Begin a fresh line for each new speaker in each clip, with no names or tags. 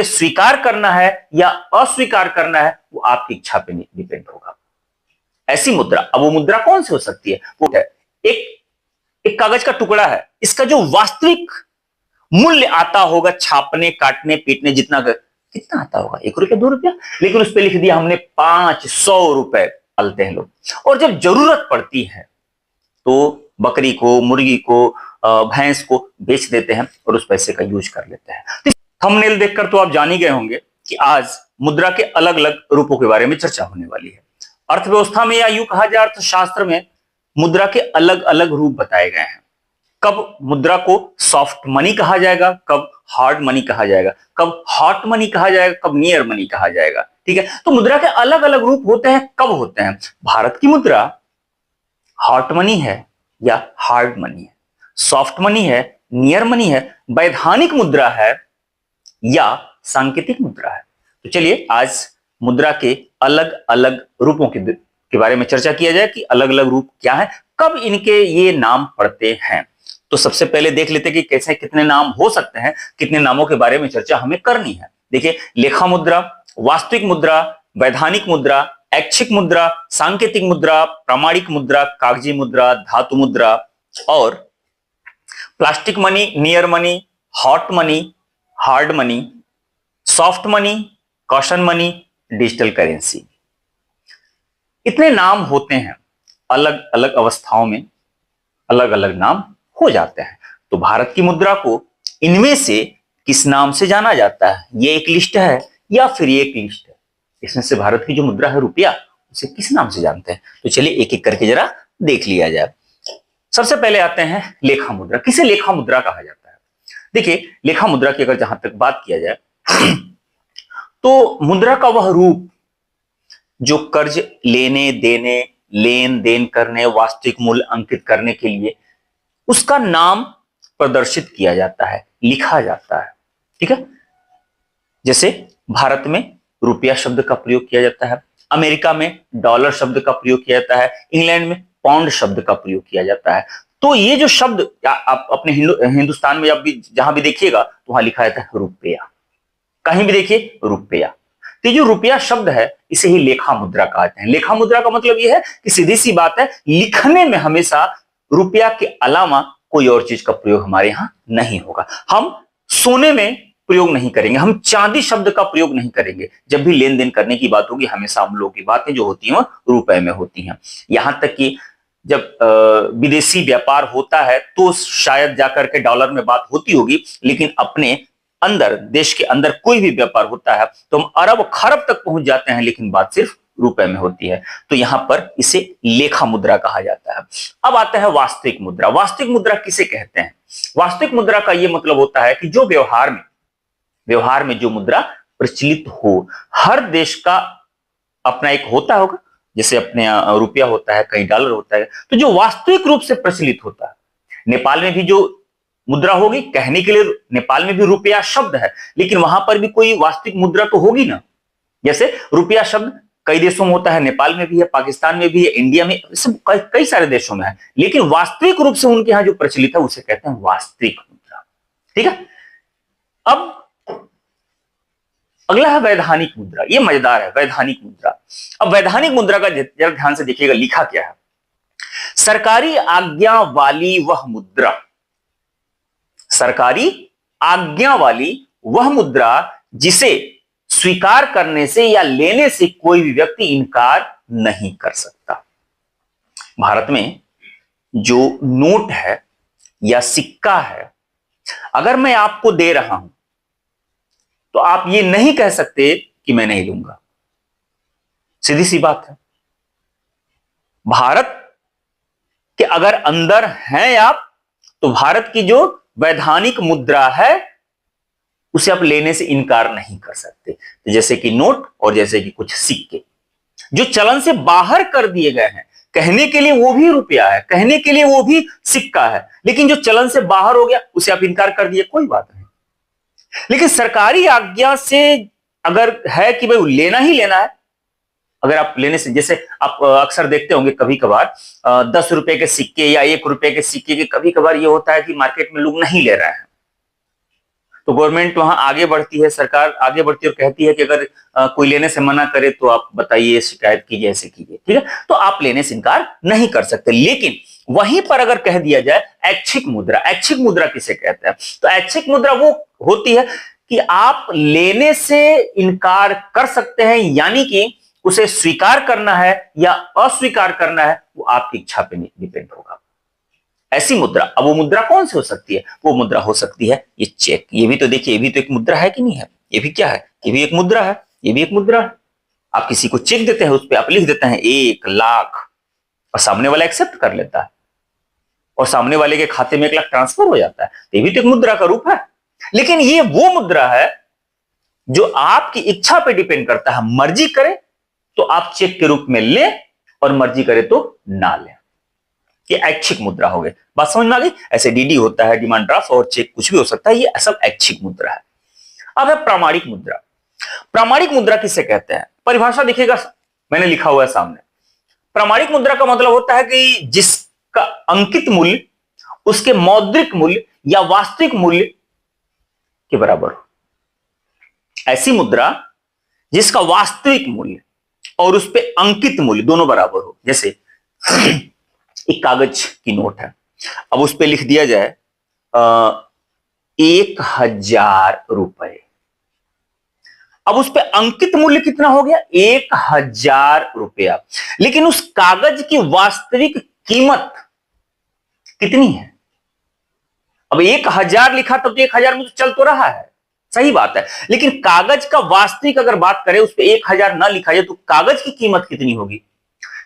उसे स्वीकार करना है या अस्वीकार करना है वो आपकी इच्छा पे डिपेंड होगा। ऐसी मुद्रा, अब वो मुद्रा कौन सी हो सकती है? वो है एक कागज का टुकड़ा है, इसका जो वास्तविक मूल्य आता होगा छापने काटने पीटने जितना कितना आता होगा, 1 रुपया 2 रुपया, लेकिन उस पर लिख दिया हमने 500 रुपए डालते हैं लोग। और जब जरूरत पड़ती है तो बकरी को, मुर्गी को, भैंस को बेच देते हैं और उस पैसे का यूज कर लेते हैं। तो थंबनेल देखकर तो आप जान ही गए होंगे कि आज मुद्रा के अलग अलग रूपों के बारे में चर्चा होने वाली है। अर्थव्यवस्था में या यूं कहा जाए अर्थशास्त्र में मुद्रा के अलग अलग रूप बताए गए हैं। कब मुद्रा को सॉफ्ट मनी कहा जाएगा, कब हार्ड मनी कहा जाएगा, कब हॉट मनी कहा जाएगा, कब नियर मनी कहा जाएगा। ठीक है, तो मुद्रा के अलग अलग रूप होते हैं। कब होते हैं? भारत की मुद्रा हॉट मनी है या हार्ड मनी है, सॉफ्ट मनी है, नियर मनी है, वैधानिक मुद्रा है या सांकेतिक मुद्रा है। तो चलिए आज मुद्रा के अलग अलग रूपों के बारे में चर्चा किया जाए कि अलग अलग रूप क्या है, कब इनके ये नाम पड़ते हैं। तो सबसे पहले देख लेते हैं कि कैसे कितने नाम हो सकते हैं, कितने नामों के बारे में चर्चा हमें करनी है। देखिए, लेखा मुद्रा, वास्तविक मुद्रा, वैधानिक मुद्रा, ऐच्छिक मुद्रा, सांकेतिक मुद्रा, प्रामाणिक मुद्रा, कागजी मुद्रा, धातु मुद्रा और plastic money, near money, hot money, hard money, soft money, caution money, digital currency. इतने नाम होते हैं, अलग अलग अवस्थाओं में अलग अलग नाम हो जाते हैं। तो भारत की मुद्रा को इनमें से किस नाम से जाना जाता है? ये एक लिस्ट है या फिर ये एक लिस्ट है? इसमें से भारत की जो मुद्रा है रुपया, उसे किस नाम से जानते हैं? तो चलिए एक एक करके जरा देख लिया जाए। सबसे पहले आते हैं लेखा मुद्रा। किसे लेखा मुद्रा कहा जाता है? देखिए, लेखा मुद्रा की अगर जहां तक बात किया जाए तो मुद्रा का वह रूप जो कर्ज लेने देने, लेन देन करने, वास्तविक मूल्य अंकित करने के लिए उसका नाम प्रदर्शित किया जाता है, लिखा जाता है। ठीक है, जैसे भारत में रुपया शब्द का प्रयोग किया जाता है, अमेरिका में डॉलर शब्द का प्रयोग किया जाता है, इंग्लैंड में पाउंड शब्द का प्रयोग किया जाता है। तो ये जो शब्द आप अपने हिंदुस्तान में जहां भी देखिएगा तो वहां लिखा जाता है रुपया, कहीं भी देखिए रुपया। तो ये जो रुपया शब्द है इसे ही लेखा मुद्रा कहते हैं। लेखा मुद्रा का मतलब यह है कि सीधी सी बात है, लिखने में हमेशा रुपया के अलावा कोई और चीज का प्रयोग हमारे यहां नहीं होगा। हम सोने में प्रयोग नहीं करेंगे, हम चांदी शब्द का प्रयोग नहीं करेंगे। जब भी लेन देन करने की बात होगी हमेशा हम लोगों की बातें जो होती हैं वो रुपए में होती हैं। यहां तक कि जब विदेशी व्यापार होता है तो शायद जाकर के डॉलर में बात होती होगी, लेकिन अपने अंदर, देश के अंदर कोई भी व्यापार होता है तो हम अरब खरब तक पहुंच जाते हैं, लेकिन बात सिर्फ रुपए में होती है। तो यहां पर इसे लेखा मुद्रा कहा जाता है। अब आता है वास्तविक मुद्रा। वास्तविक मुद्रा किसे कहते हैं? वास्तविक मुद्रा का यह मतलब होता है कि जो व्यवहार में जो मुद्रा प्रचलित हो। हर देश का अपना एक होता होगा, जैसे अपने रुपया होता है, कहीं डॉलर होता है। तो जो वास्तविक रूप से प्रचलित होता है, नेपाल में भी जो मुद्रा होगी, कहने के लिए नेपाल में भी रुपया शब्द है, लेकिन वहां पर भी कोई वास्तविक मुद्रा तो होगी ना। जैसे रुपया शब्द कई देशों में होता है, नेपाल में भी है, पाकिस्तान में भी है, इंडिया में, सब कई सारे देशों में है, लेकिन वास्तविक रूप से उनके यहां जो प्रचलित है उसे कहते हैं वास्तविक मुद्रा। ठीक है, अब अगला है वैधानिक मुद्रा। ये मजेदार है, वैधानिक मुद्रा। अब वैधानिक मुद्रा का जरा ध्यान से देखिएगा, लिखा क्या है? सरकारी आज्ञा वाली वह मुद्रा, सरकारी आज्ञा वाली वह मुद्रा जिसे स्वीकार करने से या लेने से कोई भी व्यक्ति इनकार नहीं कर सकता। भारत में जो नोट है या सिक्का है, अगर मैं आपको दे रहा हूं तो आप ये नहीं कह सकते कि मैं नहीं लूंगा। सीधी सी बात है। भारत के अगर अंदर हैं आप तो भारत की जो वैधानिक मुद्रा है उसे आप लेने से इनकार नहीं कर सकते। तो जैसे कि नोट और जैसे कि कुछ सिक्के जो चलन से बाहर कर दिए गए हैं, कहने के लिए वो भी रुपया है, कहने के लिए वो भी सिक्का है, लेकिन जो चलन से बाहर हो गया उसे आप इनकार कर दिए, कोई बात नहीं। लेकिन सरकारी आज्ञा से अगर है कि भाई लेना ही लेना है, अगर आप लेने से, जैसे आप अक्सर देखते होंगे कभी कभार 10 रुपए के सिक्के या 1 रुपए के सिक्के के कभी कभार ये होता है कि मार्केट में लोग नहीं ले रहे हैं, तो गवर्नमेंट वहां आगे बढ़ती है, सरकार आगे बढ़ती है और कहती है कि अगर कोई लेने से मना करे तो आप बताइए, शिकायत कीजिए, ऐसे कीजिए, ठीक है। तो आप लेने से इनकार नहीं कर सकते। लेकिन वहीं पर अगर कह दिया जाए ऐच्छिक मुद्रा, ऐच्छिक मुद्रा किसे कहते हैं? तो ऐच्छिक मुद्रा वो होती है कि आप लेने से इनकार कर सकते हैं, यानी कि उसे स्वीकार करना है या अस्वीकार करना है वो आपकी इच्छा पे डिपेंड होगा। ऐसी मुद्रा, अब वो मुद्रा कौन सी हो सकती है? वो मुद्रा हो सकती है ये चेक। ये भी तो देखिए, ये भी तो एक मुद्रा है कि नहीं है? ये भी क्या है? ये भी एक मुद्रा है, ये भी एक मुद्रा है। आप किसी को चेक देते हैं, उस पर आप लिख देते हैं 1,00,000 और सामने वाला एक्सेप्ट कर लेता है और सामने वाले के खाते में 1,00,000 ट्रांसफर हो जाता है। ये भी तो एक मुद्रा का रूप है। लेकिन ये वो मुद्रा है जो आपकी इच्छा पे डिपेंड करता है। मर्जी करे तो आप चेक के रूप में लें और मर्जी करे तो ना लें। ये ऐच्छिक मुद्रा हो गई। बात समझ में आ गई? ऐसे डीडी होता है, डिमांड ड्राफ्ट और चेक कुछ भी हो सकता है, ये सब ऐच्छिक मुद्रा है। अब है प्रामाणिक मुद्रा। प्रामाणिक मुद्रा किसे कहते हैं? परिभाषा दिखेगा, मैंने लिखा हुआ है सामने। प्रामाणिक मुद्रा का मतलब होता है कि जिसका अंकित मूल्य उसके मौद्रिक मूल्य या वास्तविक मूल्य के बराबर हो। ऐसी मुद्रा जिसका वास्तविक मूल्य और उस पर अंकित मूल्य दोनों बराबर हो। जैसे एक कागज की नोट है, अब उस पर लिख दिया जाए 1,000 रुपए। अब उस पे अंकित मूल्य कितना हो गया? 1,000 रुपया। लेकिन उस कागज की वास्तविक कीमत कितनी है? अब 1,000 लिखा तब तो 1,000 में तो चल तो रहा है, सही बात है। लेकिन कागज का वास्तविक अगर बात करें, उस पर 1,000 ना लिखा जाए तो कागज की कीमत कितनी होगी?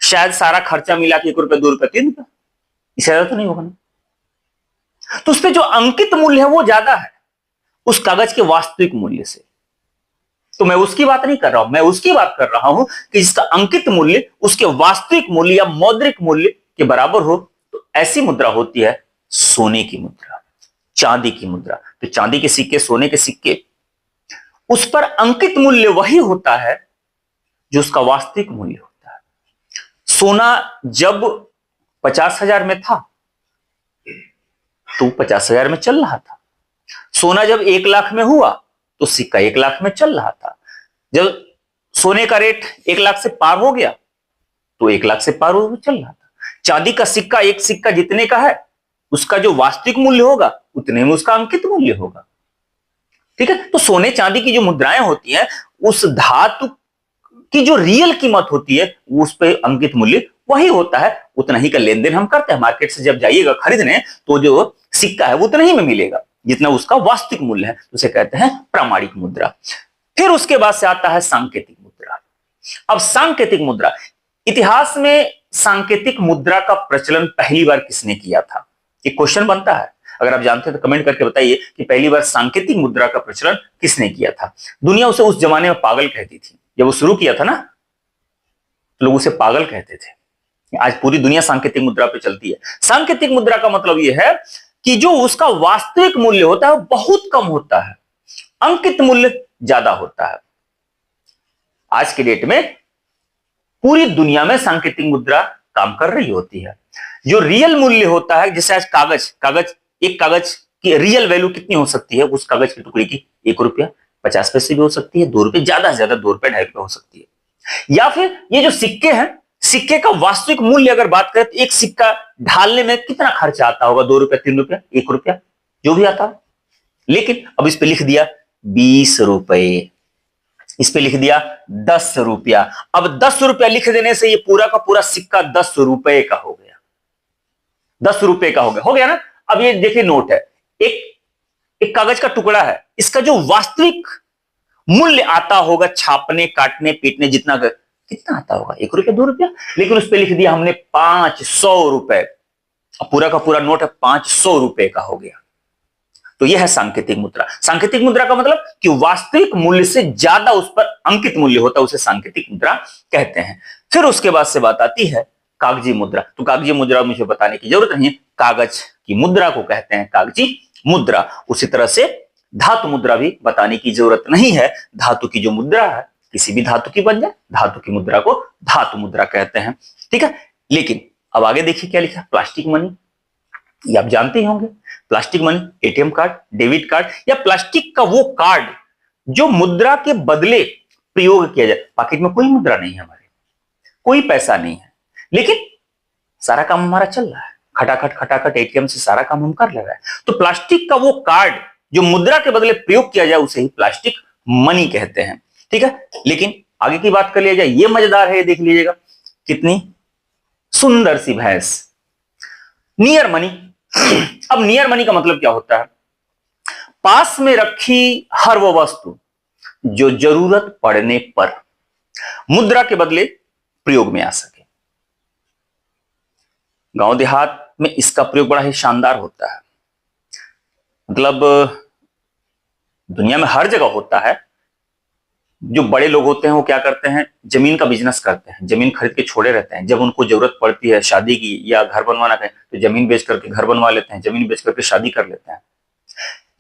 शायद सारा खर्चा मिला के 1 रुपया, 2 रुपया, 3 रुपया, इससे ज्यादा तो नहीं होगा ना। तो उस पर जो अंकित मूल्य है वो ज्यादा है उस कागज के वास्तविक मूल्य से। तो मैं उसकी बात नहीं कर रहा हूं, मैं उसकी बात कर रहा हूं कि जिसका अंकित मूल्य उसके वास्तविक मूल्य या मौद्रिक मूल्य के बराबर हो। तो ऐसी मुद्रा होती है सोने की मुद्रा, चांदी की मुद्रा। तो चांदी के सिक्के, सोने के सिक्के, उस पर अंकित मूल्य वही होता है जो उसका वास्तविक मूल्य होता है। सोना जब 50,000 में था तो 50,000 में चल रहा था। सोना जब 1,00,000 में हुआ तो सिक्का 1,00,000 में चल रहा था। जब सोने का रेट 1,00,000 से पार हो गया तो 1,00,000 से पार हो चल रहा था। चांदी का सिक्का, एक सिक्का जितने का है उसका जो वास्तविक मूल्य होगा उतने में उसका अंकित मूल्य होगा, ठीक है। तो सोने चांदी की जो मुद्राएं होती हैं उस धातु की जो रियल कीमत होती है उस पर अंकित मूल्य वही होता है। उतना ही का लेन देन हम करते हैं। मार्केट से जब जाइएगा खरीदने तो जो सिक्का है वो उतना ही में मिलेगा जितना उसका वास्तविक मूल्य है। उसे कहते हैं प्रामाणिक मुद्रा। फिर उसके बाद से आता है सांकेतिक मुद्रा। अब सांकेतिक मुद्रा, इतिहास में सांकेतिक मुद्रा का प्रचलन पहली बार किसने किया था? एक क्वेश्चन बनता है, अगर आप जानते हैं तो कमेंट करके बताइए कि पहली बार सांकेतिक मुद्रा का प्रचलन किसने किया था। दुनिया उसे उस जमाने में पागल कहती थी। जब वो शुरू किया था ना तो लोग उसे पागल कहते थे। आज पूरी दुनिया सांकेतिक मुद्रा पे चलती है। सांकेतिक मुद्रा का मतलब यह है कि जो उसका वास्तविक मूल्य होता है बहुत कम होता है, अंकित मूल्य ज्यादा होता है। आज के डेट में पूरी दुनिया में सांकेतिक मुद्रा काम कर रही होती है। जो रियल मूल्य होता है, जैसे आज कागज एक कागज की रियल वैल्यू कितनी हो सकती है? उस कागज के टुकड़े की 1 रुपया 50 पैसे भी हो सकती है, 2 रुपए, ज्यादा से ज्यादा 2 रुपए 2.5 रुपए हो सकती है। या फिर ये जो सिक्के हैं, सिक्के का वास्तविक मूल्य अगर बात करें तो एक सिक्का ढालने में कितना खर्चा आता होगा? 2 रुपया, 3 रुपया, 1 रुपया, जो भी आता है। लेकिन अब इस पे लिख दिया 20 रुपए, इस पे लिख दिया 10 रुपया। अब 10 रुपया लिख देने से ये पूरा का पूरा सिक्का 10 रुपए का हो गया। 10 रुपए का हो गया ना। अब ये देखिए नोट है, एक कागज का टुकड़ा है, इसका जो वास्तविक मूल्य आता होगा छापने, काटने, पीटने जितना कितना आता होगा? 1 रुपया, 2 रुपया। लेकिन उस पर लिख दिया हमने 500 रुपए। पूरा का पूरा नोट है 500 रुपए का हो गया। तो यह है सांकेतिक मुद्रा। सांकेतिक मुद्रा का मतलब कि वास्तविक मूल्य से ज्यादा उस पर अंकित मूल्य होता है, उसे सांकेतिक मुद्रा कहते हैं। फिर उसके बाद से बात आती है कागजी मुद्रा। तो कागजी मुद्रा मुझे बताने की जरूरत नहीं है, कागज की मुद्रा को कहते हैं कागजी मुद्रा। उसी तरह से धातु मुद्रा भी बताने की जरूरत नहीं है। धातु की जो मुद्रा है किसी भी धातु की बन जाए, धातु की मुद्रा को धातु मुद्रा कहते हैं, ठीक है। लेकिन अब आगे देखिए क्या लिखा है, प्लास्टिक मनी। ये आप जानते ही होंगे। Plastic money, ATM card, debit card या प्लास्टिक का वो कार्ड जो मुद्रा के बदले प्रयोग किया जाए। पॉकेट में कोई मुद्रा नहीं है हमारे, कोई पैसा नहीं है, लेकिन सारा काम हमारा चल रहा है, खटाखट खटाखट एटीएम से सारा काम हम कर ले रहे हैं। तो प्लास्टिक का वो कार्ड जो मुद्रा के बदले प्रयोग किया जाए उसे ही प्लास्टिक मनी कहते हैं। ठीक है, लेकिन आगे की बात कर लिया जाए, ये मजेदार है, ये देख लीजिएगा कितनी सुंदर सी भैंस। Near money. अब नियर मनी का मतलब क्या होता है? पास में रखी हर वो वस्तु जो जरूरत पड़ने पर मुद्रा के बदले प्रयोग में आ सके। गांव देहात में इसका प्रयोग बड़ा ही शानदार होता है। मतलब दुनिया में हर जगह होता है। जो बड़े लोग होते हैं वो क्या करते हैं, जमीन का बिजनेस करते हैं, जमीन खरीद के छोड़े रहते हैं। जब उनको जरूरत पड़ती है शादी की या घर बनवाना है तो जमीन बेच करके घर बनवा लेते हैं, जमीन बेच करके शादी कर लेते हैं।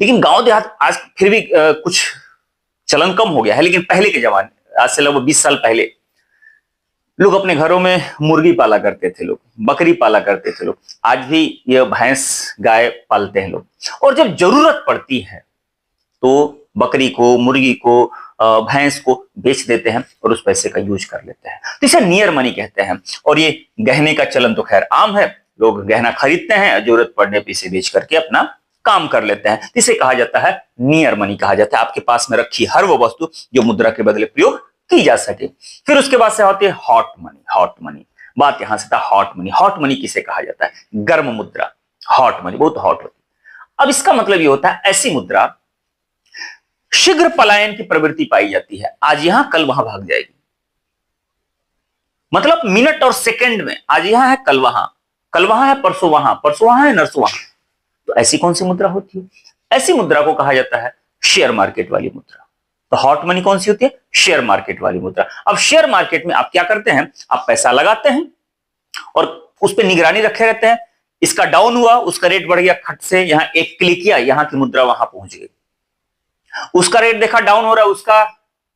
लेकिन गांव देहात आज फिर भी कुछ चलन कम हो गया है, लेकिन पहले के जमाने, आज से लगभग 20 साल पहले, लोग अपने घरों में मुर्गी पाला करते थे, लोग बकरी पाला करते थे, लोग आज भी ये भैंस गाय पालते हैं लोग। और जब जरूरत पड़ती है तो बकरी को, मुर्गी को, भैंस को बेच देते हैं और उस पैसे का यूज कर लेते हैं। तो इसे नियर मनी कहते हैं। और ये गहने का चलन तो खैर आम है, लोग गहना खरीदते हैं, जरूरत पड़ने पर इसे बेच करके अपना काम कर लेते हैं। इसे कहा जाता है नियर मनी कहा जाता है। आपके पास में रखी हर वो वस्तु जो मुद्रा के बदले प्रयोग की जा सके। फिर उसके बाद से होती है हॉट मनी। हॉट मनी, बात यहां से था हॉट मनी। हॉट मनी किसे कहा जाता है? गर्म मुद्रा, हॉट मनी, बहुत हॉट होती है। अब इसका मतलब ये होता है ऐसी मुद्रा शीघ्र पलायन की प्रवृत्ति पाई जाती है, आज यहां कल वहां भाग जाएगी। मतलब मिनट और सेकंड में आज यहां है कल वहां है परसों वहां है नरसों वहां। तो ऐसी कौन सी मुद्रा होती है? ऐसी मुद्रा को कहा जाता है शेयर मार्केट वाली मुद्रा। तो हॉट मनी कौन सी होती है? शेयर मार्केट वाली मुद्रा। अब शेयर मार्केट में आप क्या करते हैं, आप पैसा लगाते हैं और उस पर निगरानी रखे रहते हैं। इसका डाउन हुआ, उसका रेट बढ़ गया, खट से यहां एक क्लिक किया, यहां की मुद्रा वहां पहुंच गई। उसका रेट देखा डाउन हो रहा है, उसका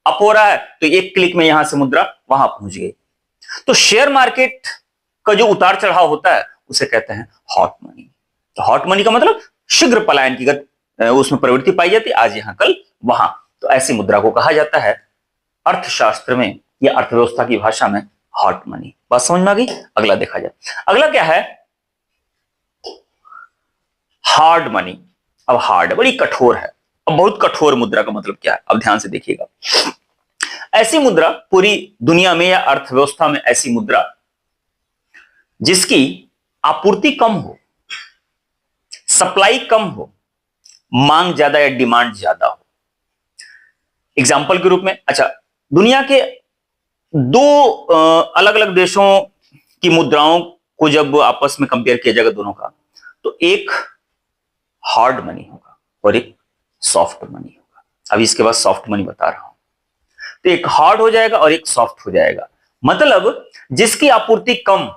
अप हो रहा है, तो एक क्लिक में यहां से मुद्रा वहां पहुंच गई। तो शेयर मार्केट का जो उतार चढ़ाव होता है उसे कहते हैं हॉट मनी। तो हॉट मनी का मतलब शीघ्र पलायन की उसमें प्रवृत्ति पाई जाती है, आज यहां कल वहां। तो ऐसी मुद्रा को कहा जाता है अर्थशास्त्र में या अर्थव्यवस्था की भाषा में हॉट मनी। बात समझ में आ गई? अगला देखा जाए। अगला क्या है? Hard money. अब हार्ड बड़ी कठोर है। अब बहुत कठोर मुद्रा का मतलब क्या है, अब ध्यान से देखिएगा। ऐसी मुद्रा पूरी दुनिया में या अर्थव्यवस्था में ऐसी मुद्रा जिसकी आपूर्ति कम हो, सप्लाई कम हो, मांग ज्यादा या डिमांड ज्यादा हो। एग्जाम्पल के रूप में, अच्छा, दुनिया के दो अलग अलग देशों की मुद्राओं को जब आपस में कंपेयर किया जाएगा दोनों का, तो एक हार्ड मनी होगा और एक सॉफ्ट मनी होगा। अभी इसके बाद सॉफ्ट मनी बता रहा हूं। तो एक हार्ड हो जाएगा और एक सॉफ्ट हो जाएगा। मतलब जिसकी आपूर्ति कम,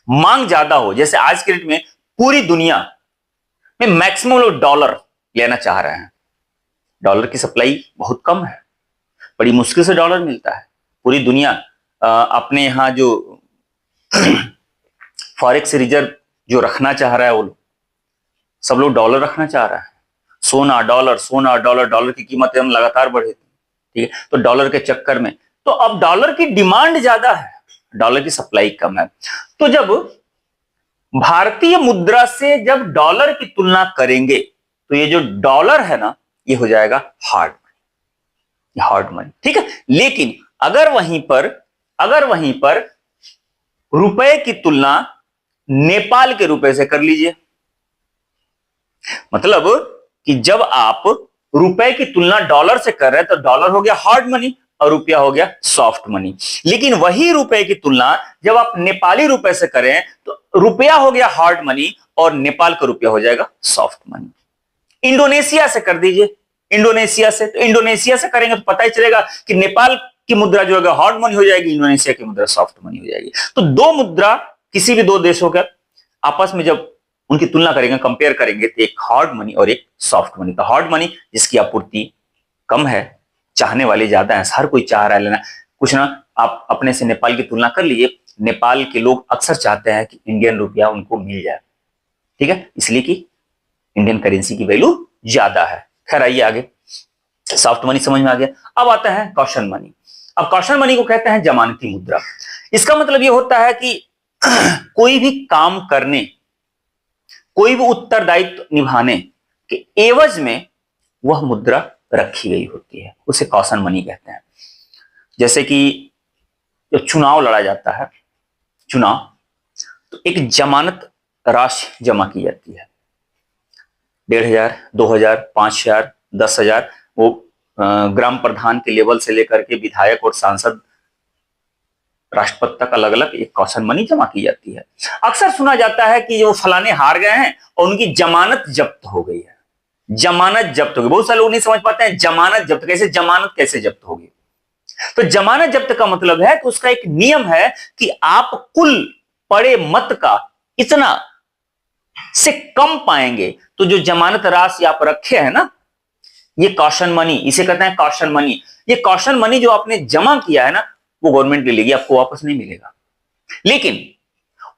मांग ज्यादा हो। जैसे आज के डेट में पूरी दुनिया में मैक्सिमम लोग डॉलर लेना चाह रहे हैं। डॉलर की सप्लाई बहुत कम है, बड़ी मुश्किल से डॉलर मिलता है। पूरी दुनिया अपने यहां जो फॉरेक्स रिजर्व जो रखना चाह रहा है, वो लोग सब लोग डॉलर रखना चाह रहा है। सोना डॉलर, डॉलर की कीमत हम लगातार बढ़े थी, ठीक है। तो डॉलर के चक्कर में तो अब डॉलर की डिमांड ज्यादा है, डॉलर की सप्लाई कम है। तो जब भारतीय मुद्रा से जब डॉलर की तुलना करेंगे तो ये जो डॉलर है ना, ये हो जाएगा हार्ड मनी, ठीक है। लेकिन अगर वहीं पर रुपए की तुलना नेपाल के रुपए से कर लीजिए, मतलब कि जब आप रुपए की तुलना डॉलर से कर रहे हैं तो डॉलर हो गया हार्ड मनी और रुपया हो गया सॉफ्ट मनी। लेकिन वही रुपए की तुलना जब आप नेपाली रुपए से करें तो रुपया हो गया हार्ड मनी और नेपाल का रुपया हो जाएगा सॉफ्ट मनी। इंडोनेशिया से कर दीजिए, इंडोनेशिया से करेंगे तो पता ही चलेगा कि नेपाल की मुद्रा जो है हार्ड मनी हो जाएगी, इंडोनेशिया की मुद्रा सॉफ्ट मनी हो जाएगी। तो दो मुद्रा किसी भी दो देशों का आपस में जब उनकी तुलना करेंगे, कंपेयर करेंगे, तो एक हार्ड मनी और एक सॉफ्ट मनी। तो हार्ड मनी जिसकी आपूर्ति कम है, चाहने वाले ज्यादा हैं, हर कोई चाह रहा है लेना कुछ ना। आप अपने से नेपाल की तुलना कर लीजिए, नेपाल के लोग अक्सर चाहते हैं कि इंडियन रुपया उनको मिल जाए, ठीक है, इसलिए कि इंडियन करेंसी की वैल्यू ज्यादा है। खैर आइए आगे, सॉफ्ट मनी समझ में आ गया। अब आता है कॉशन मनी। अब कॉशन मनी को कहते हैं जमानती मुद्रा। इसका मतलब यह होता है कि कोई भी काम करने, कोई भी उत्तरदायित्व निभाने के एवज में वह मुद्रा रखी गई होती है, उसे कॉशन मनी कहते हैं। जैसे कि जब चुनाव लड़ा जाता है, चुनाव, तो एक जमानत राशि जमा की जाती है, 1,500, 2,000, 5,000, 10,000, वो ग्राम प्रधान के लेवल से लेकर के विधायक और सांसद, राष्ट्रपति तक अलग अलग एक कॉशन मनी जमा की जाती है। अक्सर सुना जाता है कि वो फलाने हार गए हैं और उनकी जमानत जब्त हो गई है, जमानत जब्त हो गई। बहुत सारे लोग नहीं समझ पाते हैं जमानत जब्त कैसे, जमानत कैसे जब्त होगी। तो जमानत जब्त का मतलब है कि उसका एक नियम है कि आप कुल पड़े मत का इतना से कम पाएंगे, तो जो जमानत राशि आप रखे हैं ना, ये कॉशन मनी, इसे कहते हैं कॉशन मनी। ये कॉशन मनी जो आपने जमा किया है ना, वो गवर्नमेंट ले लेगी, आपको वापस नहीं मिलेगा। लेकिन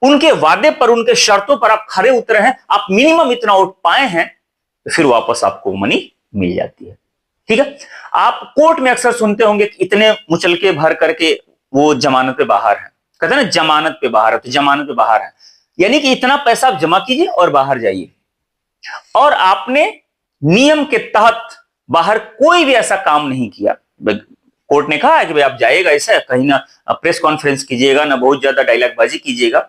उनके वादे पर, उनके शर्तों पर आप खरे उतरे हैं, आप मिनिमम इतना वोट पाए हैं, तो फिर वापस आपको मनी मिल जाती है। ठीक है, आप कोर्ट में अक्सर सुनते होंगे कि इतने मुचलके भर करके वो जमानत पे बाहर है, कहते हैं ना जमानत पे बाहर है, तो जमानत पे बाहर है, यानी कि इतना पैसा आप जमा कीजिए और बाहर जाइए। और आपने नियम के तहत बाहर कोई भी ऐसा काम नहीं किया, कोर्ट ने कहा है कि भाई आप जाइएगा, ऐसा कहीं ना प्रेस कॉन्फ्रेंस कीजिएगा, ना बहुत ज्यादा डायलॉग बाजी कीजिएगा,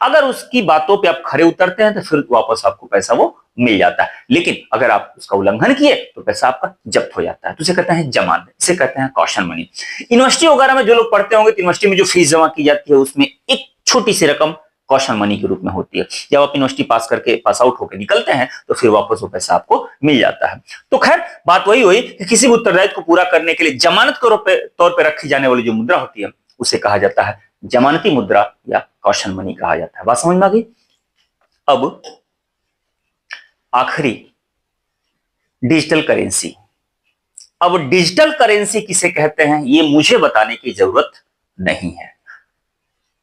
अगर उसकी बातों पे आप खरे उतरते हैं तो फिर वापस आपको पैसा वो मिल जाता है। लेकिन अगर आप उसका उल्लंघन किए तो पैसा आपका जब्त हो जाता है। तो इसे कहते हैं जमानत, इसे कहते हैं कॉशन मनी। यूनिवर्सिटी वगैरह में जो लोग पढ़ते होंगे, तो यूनिवर्सिटी में जो फीस जमा की जाती है, उसमें एक छोटी सी रकम कॉशन मनी के रूप में होती है। जब आप यूनिवर्सिटी पास करके, पास आउट होकर निकलते हैं, तो फिर वापस वो पैसा आपको मिल जाता है। तो खैर बात वही हुई कि किसी भी उत्तरदायित्व को पूरा करने के लिए जमानत के तौर पर रखी जाने वाली जो मुद्रा होती है, उसे कहा जाता है जमानती मुद्रा या कॉशन मनी कहा जाता है। बात समझ में आ गई। अब आखिरी, डिजिटल करेंसी। अब डिजिटल करेंसी किसे कहते हैं, ये मुझे बताने की जरूरत नहीं है,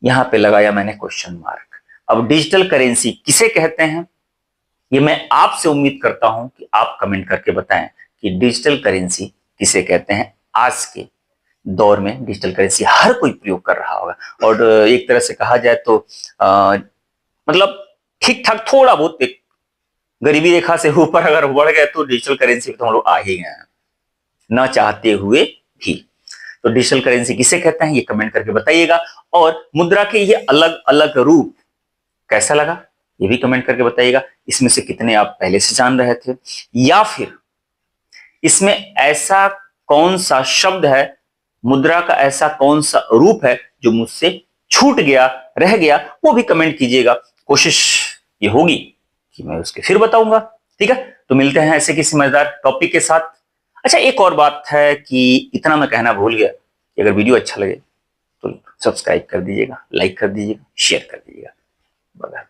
यहां पे लगाया मैंने क्वेश्चन मार्क। अब डिजिटल करेंसी किसे कहते हैं, ये मैं आपसे उम्मीद करता हूं कि आप कमेंट करके बताएं कि डिजिटल करेंसी किसे कहते हैं। आज के दौर में डिजिटल करेंसी हर कोई प्रयोग कर रहा होगा, और एक तरह से कहा जाए तो मतलब ठीक ठाक थोड़ा बहुत एक गरीबी रेखा से ऊपर अगर बढ़ गए तो डिजिटल करेंसी तो हम लोग आ ही गए हैं, न चाहते हुए भी। तो डिजिटल करेंसी किसे कहते हैं, ये कमेंट करके बताइएगा। और मुद्रा के ये अलग अलग रूप कैसा लगा, ये भी कमेंट करके बताइएगा। इसमें से कितने आप पहले से जान रहे थे, या फिर इसमें ऐसा कौन सा शब्द है, मुद्रा का ऐसा कौन सा रूप है जो मुझसे छूट गया, रह गया, वो भी कमेंट कीजिएगा। कोशिश ये होगी कि मैं उसके फिर बताऊंगा। ठीक है, तो मिलते हैं ऐसे किसी मजेदार टॉपिक के साथ। अच्छा, एक और बात है कि इतना मैं कहना भूल गया कि अगर वीडियो अच्छा लगे तो सब्सक्राइब कर दीजिएगा, लाइक कर दीजिएगा, शेयर कर दीजिएगा।